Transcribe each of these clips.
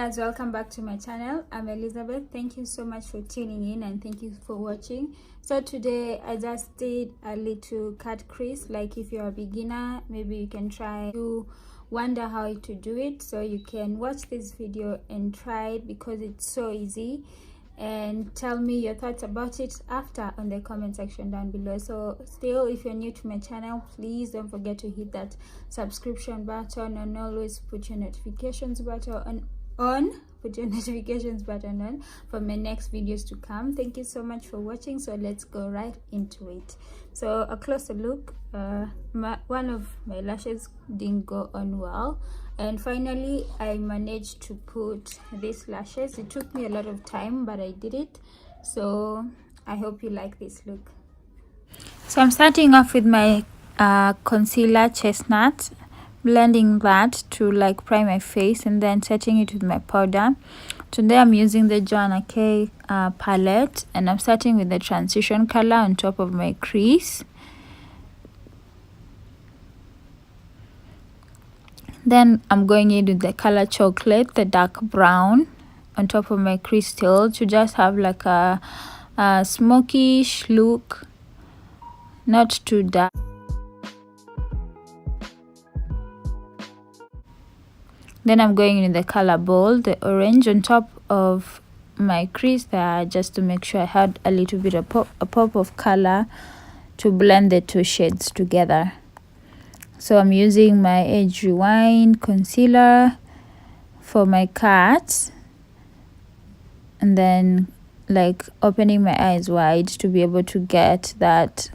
guys, welcome back to my channel. I'm Elizabeth. Thank you so much for tuning in and thank you for watching. So today I just did a little cut crease. Like if you're a beginner, maybe you can try to wonder how to do it, so you can watch this video and try it because it's so easy, and tell me your thoughts about it after on the comment section down below. So still, if you're new to my channel, please don't forget to hit that subscription button and always put your notifications button on for my next videos to come. Thank you so much for watching. So let's go right into it. So a closer look. One of my lashes didn't go on well, and finally I managed to put these lashes. It took me a lot of time, but I did it. So I hope you like this look. So I'm starting off with my concealer chestnut, blending that to like prime my face, and then setting it with my powder. Today I'm using the JoannaK palette, and I'm starting with the transition color on top of my crease. Then I'm going in with the color chocolate, the dark brown, on top of my crease still, to just have like a smoky-ish look, not too dark. Then I'm going in the color bold, the orange, on top of my crease there, just to make sure I had a little bit of a pop of color to blend the two shades together. So I'm using my Age Rewind concealer for my cuts, and then like opening my eyes wide to be able to get that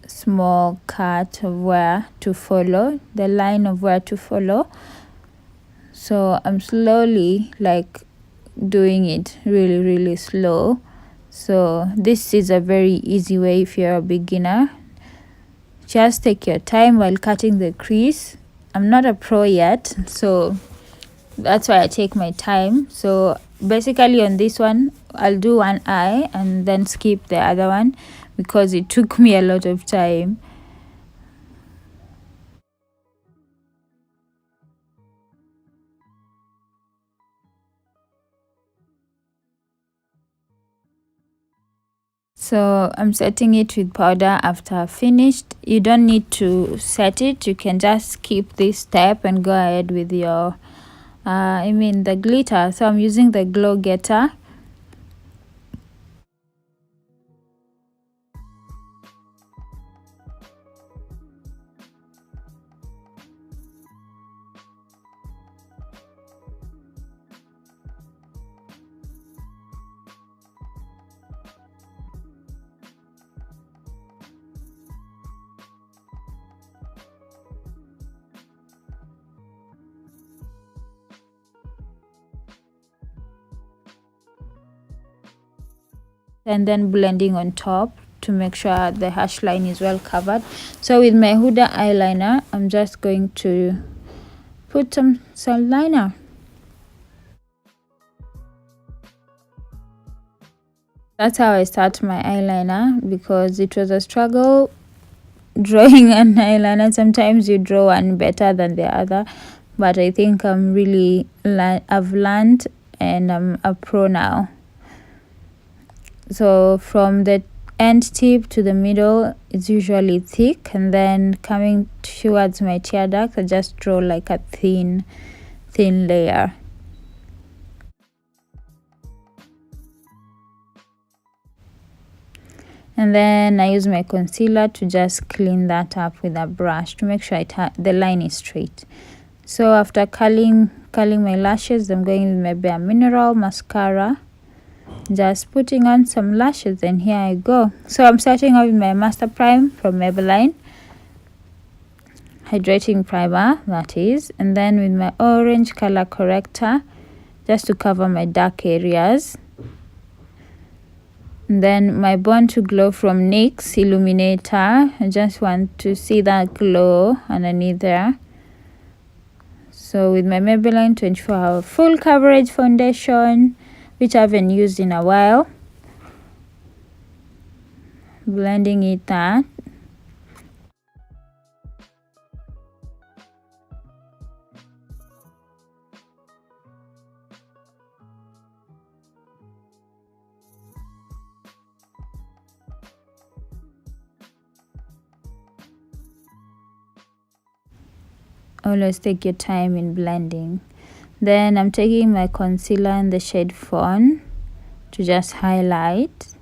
small cut of where to follow, the line of where to follow. So I'm slowly like doing it really slow. So this is a very easy way if you're a beginner. Just take your time while cutting the crease. I'm not a pro yet, so that's why I take my time. So basically on this one, I'll do one eye and then skip the other one because it took me a lot of time. So I'm setting it with powder after I've finished. You don't need to set it, you can just skip this step and go ahead with your the glitter. So I'm using the Glow Getter. And then blending on top to make sure the hash line is well covered. So with my Huddah eyeliner, I'm just going to put some Chanlanya. That's how I start my eyeliner, because it was a struggle drawing an eyeliner. Sometimes you draw one better than the other, but I think I'm really I've learned and I'm a pro now. So from the end tip to the middle, it's usually thick, and then coming towards my tear duct, I just draw like a thin layer. And then I use my concealer to just clean that up with a brush to make sure the line is straight. So after curling my lashes, I'm going with my Bare Mineral mascara, just putting on some lashes, and here I go. So I'm starting off with my Master Prime from Maybelline, hydrating primer that is, and then with my orange color corrector, just to cover my dark areas. And then my Born to Glow from NYX Illuminator. I just want to see that glow underneath there. So with my Maybelline 24-hour full coverage foundation, which I haven't used in a while, blending it out. always take your time in blending. Then I'm taking my concealer in the shade Fawn to just highlight.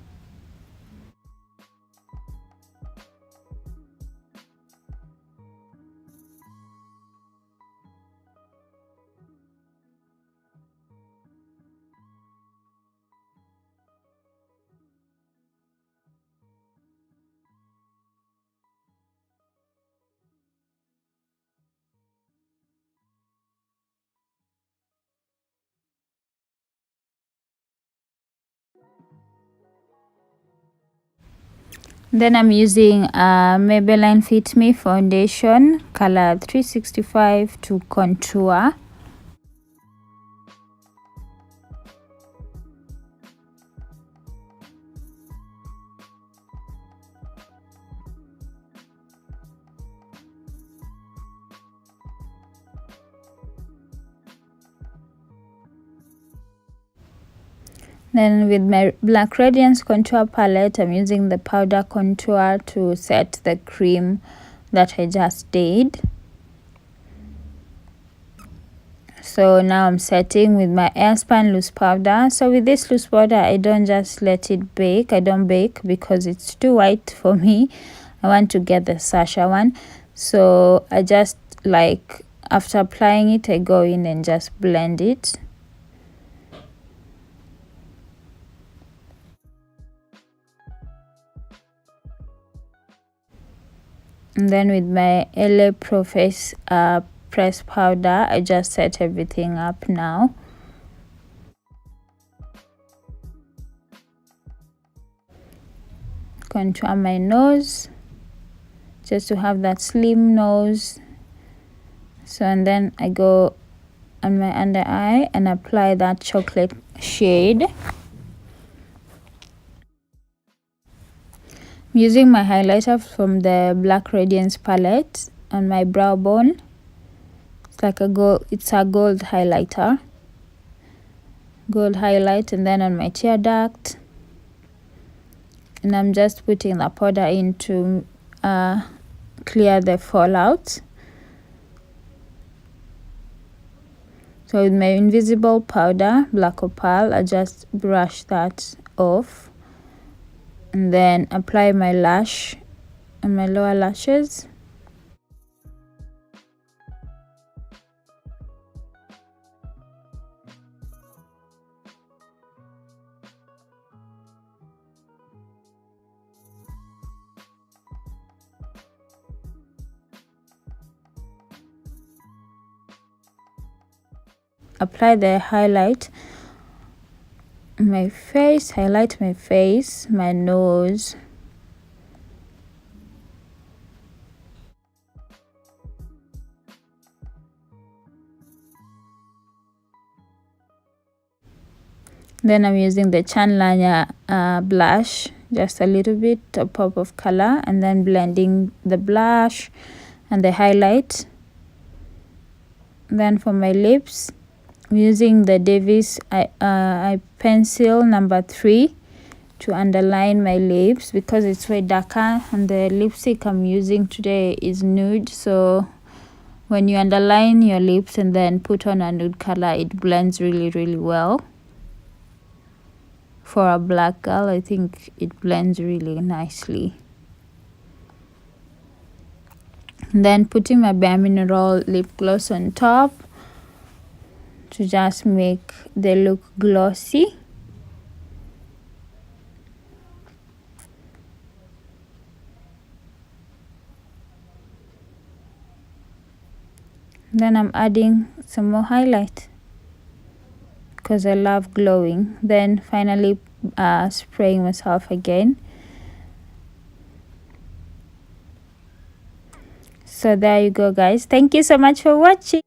Then I'm using Maybelline Fit Me foundation color 365 to contour. Then with my black radiance contour palette, I'm using the powder contour to set the cream that I just did. So now I'm setting with my Airspun loose powder. So with this loose powder, I don't just let it bake. I don't bake because it's too white for me. I want to get the Sasha one. So I just, like, after applying it, I go in and just blend it. And then with my LA Pro Face press powder, I just set everything up now. Contour my nose just to have that slim nose. So, and then I go on my under eye and apply that chocolate shade. I'm using my highlighter from the Black Radiance palette on my brow bone. It's like a gold highlighter. Gold highlight, and then on my tear duct. And I'm just putting the powder in to clear the fallout. So with my invisible powder, Black Opal, I just brush that off. And then apply my lash on my lower lashes. Apply the highlight on my face, highlight my face, my nose. Then I'm using the Chanlanya blush, just a little bit, a pop of color, and then blending the blush and the highlight. Then for my lips, I'm using the Davis eye pencil number 3 to underline my lips because it's way darker, and the lipstick I'm using today is nude. So when you underline your lips and then put on a nude color, it blends really, really well. For a black girl, I think it blends really nicely. And then putting my Bare Mineral lip gloss on top to just make the look glossy. Then I'm adding some more highlight because I love glowing. Then finally spraying myself again. So there you go, guys. Thank you so much for watching.